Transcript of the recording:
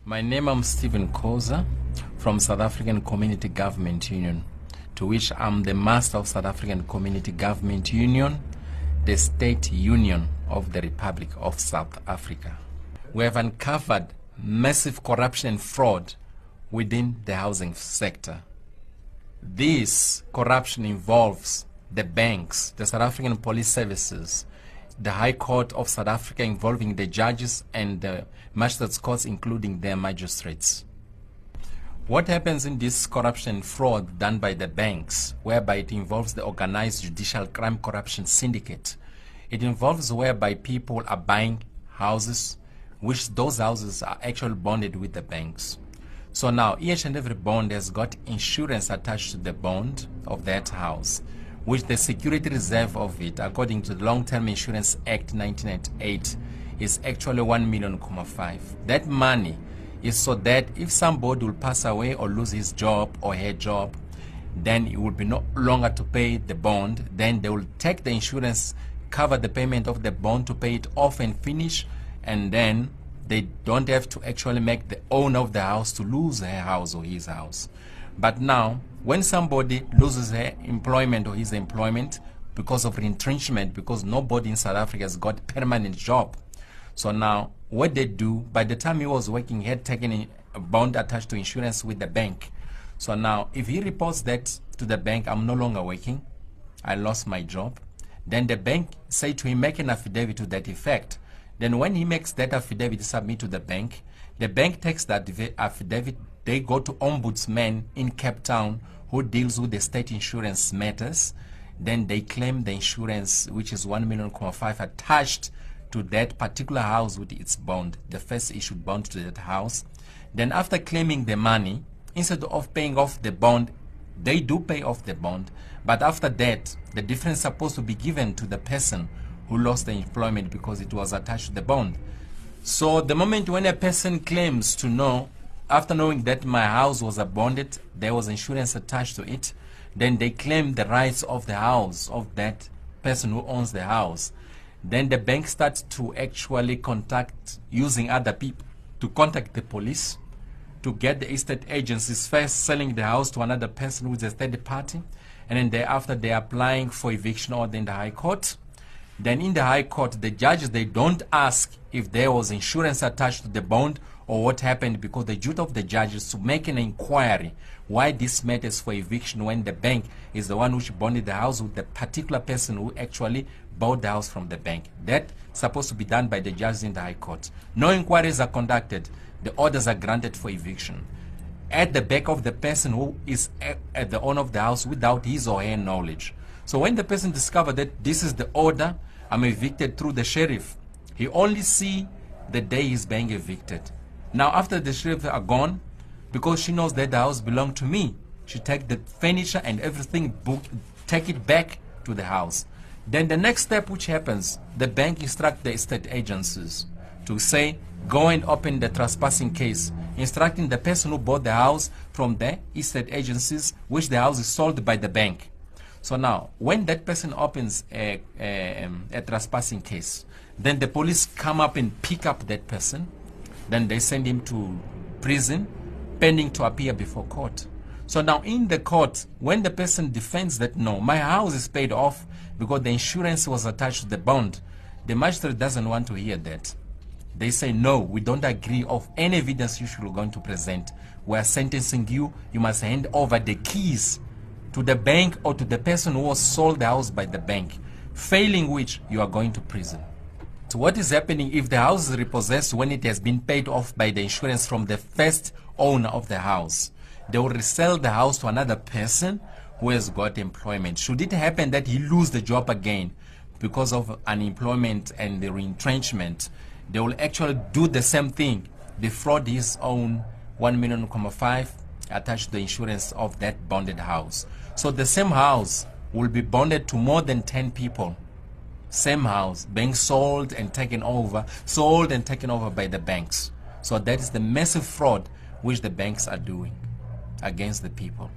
My name is Stephen Koza from South African Community Government Union, to which I'm the Master of South African Community Government Union, the State Union of the Republic of South Africa. We have uncovered massive corruption and fraud within the housing sector. This corruption involves the banks, the South African Police Services, the High Court of South Africa involving the judges, and the Magistrates Courts including their magistrates. What happens in this corruption and fraud done by the banks, whereby it involves the organized judicial crime corruption syndicate? It involves whereby people are buying houses, which those houses are actually bonded with the banks. So now each and every bond has got insurance attached to the bond of that house, which the security reserve of it, according to the Long-Term Insurance Act 1998, is actually 1.5 million. That money is so that if somebody will pass away or lose his job or her job, then it will be no longer to pay the bond. Then they will take the insurance, cover the payment of the bond to pay it off and finish, and then they don't have to actually make the owner of the house to lose her house or his house. But now, when somebody loses her employment or his employment because of retrenchment, because nobody in South Africa has got permanent job, so now what they do, by the time he was working, he had taken a bond attached to insurance with the bank. So now if he reports that to the bank, I'm no longer working, I lost my job, then the bank say to him, make an affidavit to that effect. Then when he makes that affidavit submit to the bank takes that affidavit, they go to ombudsman in Cape Town who deals with the state insurance matters. Then they claim the insurance, which is 1.5 million attached to that particular house with its bond, the first issued bond to that house. Then after claiming the money, instead of paying off the bond, they do pay off the bond, but after that the difference is supposed to be given to the person who lost the employment because it was attached to the bond. So the moment when a person claims to know, after knowing that my house was bonded, there was insurance attached to it, then they claim the rights of the house of that person who owns the house. Then the bank starts to actually contact, using other people, to contact the police, to get the estate agencies first selling the house to another person who is a third party, and then thereafter they are applying for eviction order in the High Court. Then in the High Court, the judges, they don't ask if there was insurance attached to the bond or what happened, because the duty of the judge is to make an inquiry why this matters for eviction when the bank is the one which bonded the house with the particular person who actually bought the house from the bank. That's supposed to be done by the judges in the High Court. No inquiries are conducted. The orders are granted for eviction at the back of the person who is at the owner of the house without his or her knowledge. So when the person discovers that this is the order, I'm evicted through the sheriff, he only see the day he's being evicted. Now after the sheriff are gone, because she knows that the house belongs to me, she take the furniture and everything, take it back to the house. Then the next step which happens, the bank instruct the estate agencies to say, go and open the trespassing case, instructing the person who bought the house from the estate agencies, which the house is sold by the bank. So now, when that person opens a trespassing case, then the police come up and pick up that person. Then they send him to prison, pending to appear before court. So now in the court, when the person defends that, no, my house is paid off because the insurance was attached to the bond, the magistrate doesn't want to hear that. They say, no, we don't agree of any evidence you should going to present. We are sentencing you. You must hand over the keys to the bank or to the person who was sold the house by the bank, failing which you are going to prison. So what is happening if the house is repossessed when it has been paid off by the insurance from the first owner of the house? They will resell the house to another person who has got employment. Should it happen that he lose the job again because of unemployment and the retrenchment, they will actually do the same thing, defraud his own 1.5 million attached to the insurance of that bonded house. So the same house will be bonded to more than 10 people. Same house being sold and taken over by the banks. So that is the massive fraud which the banks are doing against the people.